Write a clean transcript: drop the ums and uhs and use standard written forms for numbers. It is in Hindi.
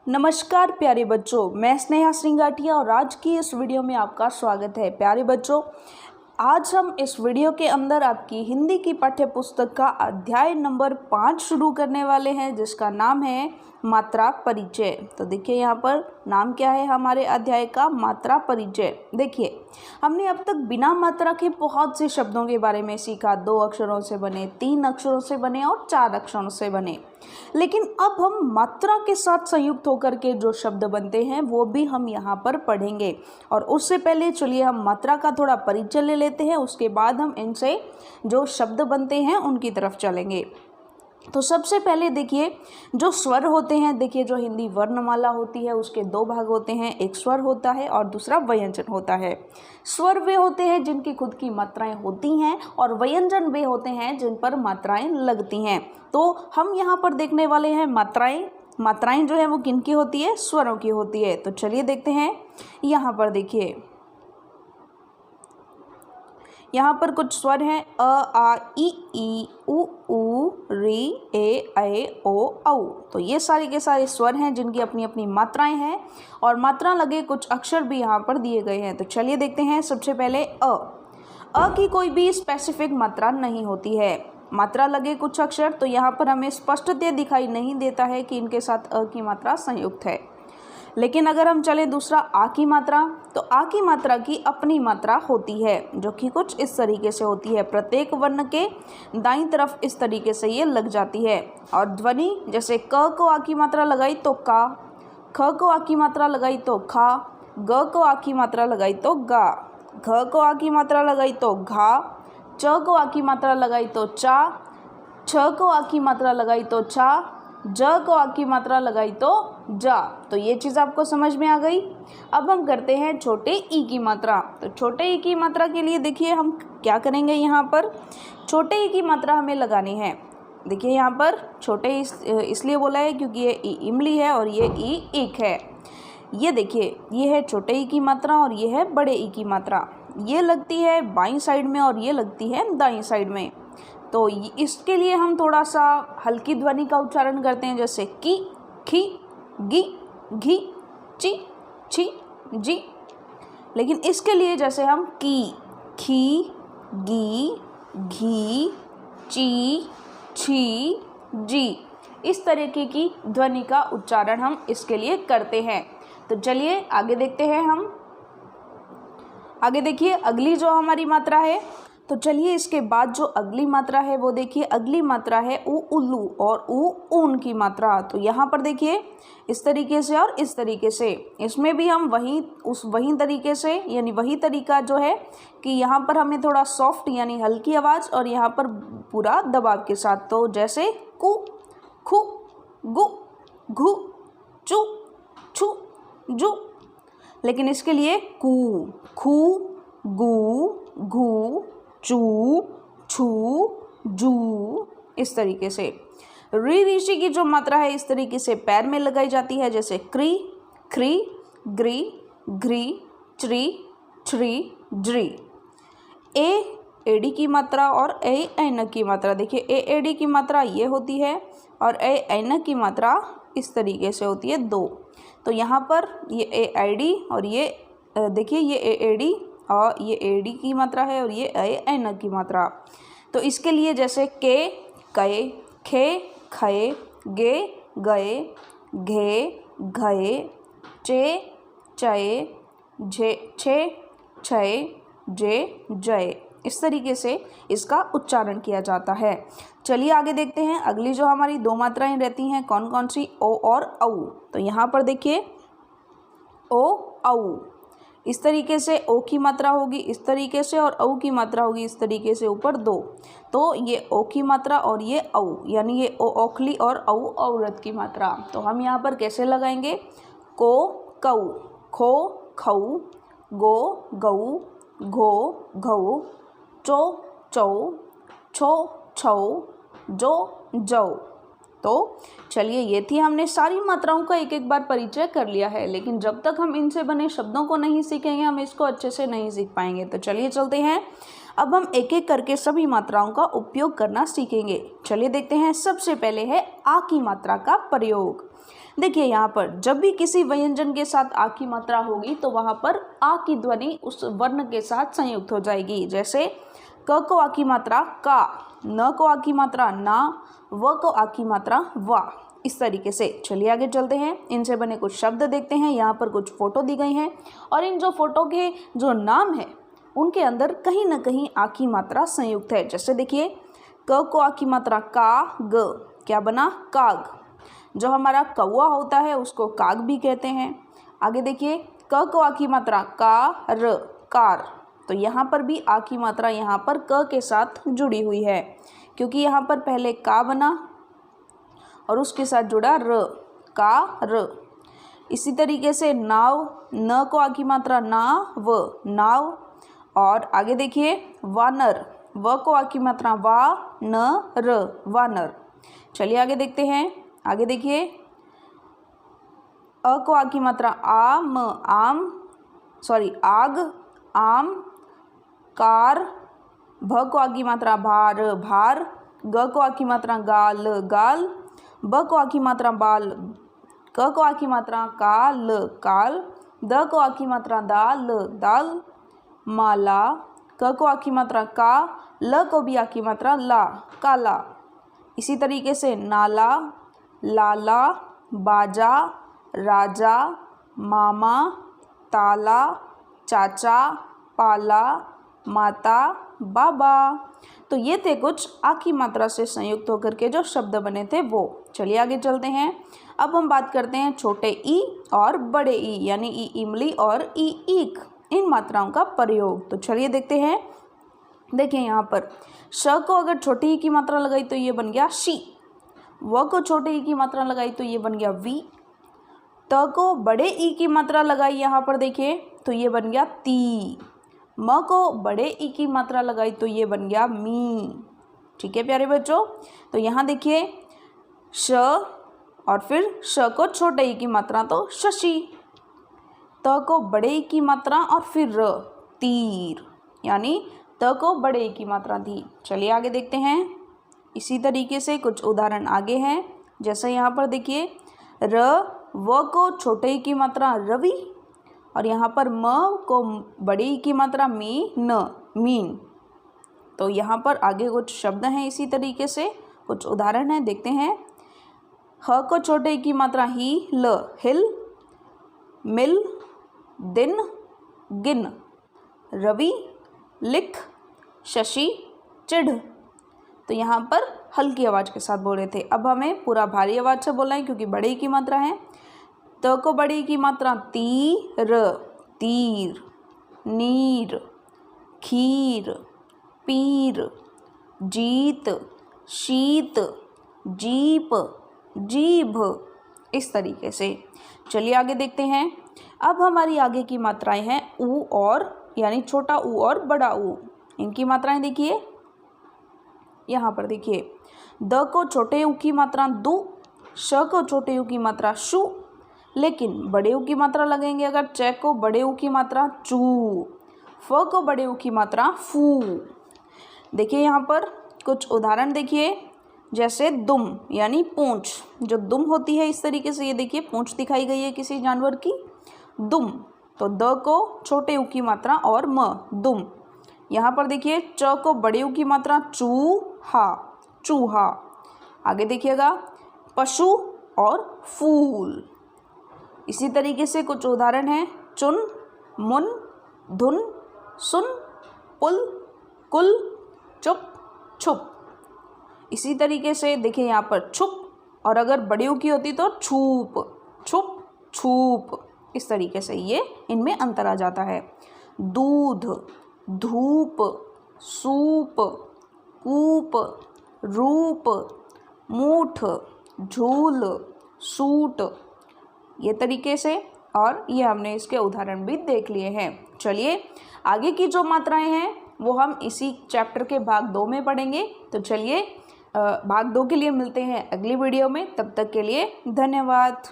नमस्कार प्यारे बच्चों, मैं स्नेहा श्रृंगाटिया और आज की इस वीडियो में आपका स्वागत है। प्यारे बच्चों, आज हम इस वीडियो के अंदर आपकी हिंदी की पाठ्य पुस्तक का अध्याय नंबर 5 शुरू करने वाले हैं, जिसका नाम है मात्रा परिचय। तो देखिए यहाँ पर नाम क्या है हमारे अध्याय का, मात्रा परिचय। देखिए, हमने अब तक बिना मात्रा के बहुत से शब्दों के बारे में सीखा। 2 अक्षरों से बने, 3 अक्षरों से बने और 4 अक्षरों से बने। लेकिन अब हम मात्रा के साथ संयुक्त होकर के जो शब्द बनते हैं वो भी हम यहाँ पर पढ़ेंगे। और उससे पहले चलिए हम मात्रा का थोड़ा परिचय ले लेते हैं, उसके बाद हम इनसे जो शब्द बनते हैं उनकी तरफ चलेंगे। तो सबसे पहले देखिए, जो स्वर होते हैं, देखिए जो हिंदी वर्णमाला होती है उसके 2 भाग होते हैं, एक स्वर होता है और दूसरा व्यंजन होता है। स्वर वे होते हैं जिनकी खुद की मात्राएं होती हैं और व्यंजन वे होते हैं जिन पर मात्राएं लगती हैं। तो हम यहाँ पर देखने वाले हैं मात्राएं जो है वो किनकी होती है, स्वरों की होती है। तो चलिए देखते हैं। यहाँ पर देखिए, यहाँ पर कुछ स्वर हैं, अ आ इ ई उ ऊ री ए ऐ ओ औ। तो ये सारे के सारे स्वर हैं जिनकी अपनी अपनी मात्राएं हैं और मात्रा लगे कुछ अक्षर भी यहाँ पर दिए गए हैं। तो चलिए देखते हैं। सबसे पहले अ की कोई भी स्पेसिफिक मात्रा नहीं होती है। मात्रा लगे कुछ अक्षर, तो यहाँ पर हमें स्पष्टतः दिखाई नहीं देता है कि इनके साथ अ की मात्रा संयुक्त है। लेकिन अगर हम चलें दूसरा आ की मात्रा, तो आ की मात्रा की अपनी मात्रा होती है जो कि कुछ इस तरीके से होती है। प्रत्येक वर्ण के दाईं तरफ इस तरीके से ये लग जाती है। और ध्वनि, जैसे क को आ की मात्रा लगाई तो का, ख को आ की मात्रा लगाई तो खा, ग को आ की मात्रा लगाई तो गा, घ को आ की मात्रा लगाई तो घा, च को आ की मात्रा लगाई तो चा, छ को आ की मात्रा लगाई तो चा, ज को आ की मात्रा लगाई तो जा। तो ये चीज़ आपको समझ में आ गई। अब हम करते हैं छोटे ई की मात्रा। तो छोटे ई की मात्रा के लिए देखिए हम क्या करेंगे। यहाँ पर छोटे ई की मात्रा हमें लगानी है। देखिए यहाँ पर छोटे इसलिए बोला है क्योंकि ये ई इमली है और ये ई ईक है। ये देखिए, ये है छोटे ई की मात्रा और ये है बड़े ई की मात्रा। ये लगती है बाईं साइड में और ये लगती है दाईं साइड में। तो इसके लिए हम थोड़ा सा हल्की ध्वनि का उच्चारण करते हैं, जैसे की, खी, गी, घी, ची, छी, जी। लेकिन इसके लिए जैसे हम की, खी, गी, घी, ची, छी, जी, इस तरीके की ध्वनि का उच्चारण हम इसके लिए करते हैं। तो चलिए आगे देखते हैं हम। आगे देखिए अगली जो हमारी मात्रा है, तो चलिए इसके बाद जो अगली मात्रा है वो देखिए। अगली मात्रा है उ उल्लू और ऊ ऊन की मात्रा। तो यहाँ पर देखिए इस तरीके से और इस तरीके से, इसमें भी हम वही तरीके से, यानी वही तरीका जो है कि यहाँ पर हमें थोड़ा सॉफ्ट यानी हल्की आवाज़ और यहाँ पर पूरा दबाव के साथ। तो जैसे कु, खु, गु, घु, चु, छु, जु। लेकिन इसके लिए कु, खु, गु, घु, चू, छू, जू, इस तरीके से। ऋषि की जो मात्रा है इस तरीके से पैर में लगाई जाती है, जैसे क्री, ख्री, ग्री, घ्री, च्री, छ्री, ज्री। एडी की मात्रा और ऐन की मात्रा, देखिए एडी की मात्रा ये होती है और ऐन की मात्रा इस तरीके से होती है 2। तो यहाँ पर ये एडी और ये देखिए ये एडी और ये एडी की मात्रा है और ये ऐन की मात्रा। तो इसके लिए जैसे के, कए, खे, खए, गे, गए, घे, घए, चे, चए, झे, छे, छए, जे, जय, इस तरीके से इसका उच्चारण किया जाता है। चलिए आगे देखते हैं। अगली जो हमारी 2 मात्राएं रहती हैं कौन कौन सी, ओ और औ। तो यहाँ पर देखिए ओ औ, इस तरीके से ओ की मात्रा होगी इस तरीके से और औ की मात्रा होगी इस तरीके से ऊपर 2। तो ये ओ की मात्रा और ये औ, यानी ये ओ ओखली और औ औरत की मात्रा। तो हम यहाँ पर कैसे लगाएंगे, को, कऊ, खो, खऊ, गो, गऊ, घो, घऊ, चो, चौ, छो, छौ, जो, जौ। तो चलिए ये थी, हमने सारी मात्राओं का एक एक बार परिचय कर लिया है। लेकिन जब तक हम इनसे बने शब्दों को नहीं सीखेंगे हम इसको अच्छे से नहीं सीख पाएंगे। तो चलिए चलते हैं अब हम एक एक करके सभी मात्राओं का उपयोग करना सीखेंगे। चलिए देखते हैं। सबसे पहले है आ की मात्रा का प्रयोग। देखिए यहाँ पर जब भी किसी व्यंजन के साथ आ की मात्रा होगी तो वहाँ पर आ की ध्वनि उस वर्ण के साथ संयुक्त हो जाएगी। जैसे क को आ की मात्रा का, न को आ की मात्रा ना, व को आ की मात्रा वा, इस तरीके से। चलिए आगे चलते हैं। इनसे बने कुछ शब्द देखते हैं। यहाँ पर कुछ फोटो दी गई हैं और इन जो फोटो के जो नाम है उनके अंदर कहीं ना कहीं आ की मात्रा संयुक्त है। जैसे देखिए क को आ की मात्रा का, ग, क्या बना काग। जो हमारा कौवा होता है उसको काग भी कहते हैं। आगे देखिए क को आ की मात्रा का, र, कार। तो यहाँ पर भी आ की मात्रा यहाँ पर क के साथ जुड़ी हुई है, क्योंकि यहाँ पर पहले का बना और उसके साथ जुड़ा र, का र। इसी तरीके से नाव, न को आ की मात्रा ना, व, नाव। और आगे देखिए वानर, व को आ की मात्रा वा, न, र, वानर। चलिए आगे देखते हैं। आगे देखिए अ को आ की मात्रा आम, आग, आम, कार। भ को आ की मात्रा भार, भार। ग को आ की मात्रा गाल, गाल। ब को आ की मात्रा बाल। क को आ की मात्रा काल, काल। द को आ की मात्रा दाल, दाल। माला। क को आ की मात्रा का, ल को भी आ की मात्रा ला, काला। इसी तरीके से नाला, लाला, बाजा, राजा, मामा, ताला, चाचा, पाला, माता, बाबा। तो ये थे कुछ आ की मात्रा से संयुक्त होकर के जो शब्द बने थे वो। चलिए आगे चलते हैं। अब हम बात करते हैं छोटे ई और बड़े ई, यानी ई इमली और ई ईक, इन मात्राओं का प्रयोग। तो चलिए देखते हैं। देखिए यहाँ पर श को अगर छोटी ई की मात्रा लगाई तो ये बन गया शी। व को छोटे ई की मात्रा लगाई तो ये बन गया वी। त को बड़े ई की मात्रा लगाई यहाँ पर देखिए तो ये बन गया ती। म को बड़े ई की मात्रा लगाई तो ये बन गया मी। ठीक है प्यारे बच्चों। तो यहाँ देखिए श और फिर श को छोटे ई की मात्रा तो शशि। त को बड़े ई की मात्रा और फिर र, तीर, यानी त को बड़े ई की मात्रा दी। चलिए आगे देखते हैं। इसी तरीके से कुछ उदाहरण आगे हैं। जैसे यहाँ पर देखिए र, व को छोटे ई की मात्रा रवि और यहाँ पर म को बड़ी ई की मात्रा मी, न, मीन। तो यहाँ पर आगे कुछ शब्द हैं इसी तरीके से, कुछ उदाहरण हैं, देखते हैं। ह को छोटे ई की मात्रा ही, ल, हिल। मिल, दिन, गिन। रवि, लिख। शशि, चिढ़। तो यहाँ पर हल्की आवाज़ के साथ बोल रहे थे। अब हमें पूरा भारी आवाज़ से बोलना है क्योंकि बड़े की मात्रा है। त को बड़ी की मात्रा तीर, तीर। नीर, खीर, पीर। जीत, शीत, जीप, जीभ, इस तरीके से। चलिए आगे देखते हैं। अब हमारी आगे की मात्राएं हैं ऊ और, यानी छोटा ऊ और बड़ा ऊ। इनकी मात्राएं देखिए। यहाँ पर देखिए द को छोटे ऊ की मात्रा दु, श को छोटे ऊ की मात्रा शु, लेकिन बड़े ऊ की मात्रा लगेंगे अगर च को बड़े ऊ की मात्रा चू, फ को बड़े ऊ की मात्रा फू। देखिए यहाँ पर कुछ उदाहरण देखिए। जैसे दुम, यानी पूंछ, जो दुम होती है इस तरीके से, ये देखिए पूंछ दिखाई गई है किसी जानवर की, दुम। तो द को छोटे ऊ की मात्रा और म, दुम। यहाँ पर देखिए च को बड़े ऊ की मात्रा चूहा, चूहा। आगे देखिएगा पशु और फूल। इसी तरीके से कुछ उदाहरण हैं। चुन, मुन, धुन, सुन, पुल, कुल, चुप, छुप। इसी तरीके से देखिए यहाँ पर छुप, और अगर बड़ी ऊ की होती तो छूप, छुप, छूप। इस तरीके से ये इनमें अंतर आ जाता है। दूध, धूप, सूप, कूप, रूप, मूठ, झूल, सूट, ये तरीके से। और ये हमने इसके उदाहरण भी देख लिए हैं। चलिए आगे की जो मात्राएं हैं वो हम इसी चैप्टर के भाग 2 में पढ़ेंगे। तो चलिए भाग 2 के लिए मिलते हैं अगली वीडियो में। तब तक के लिए धन्यवाद।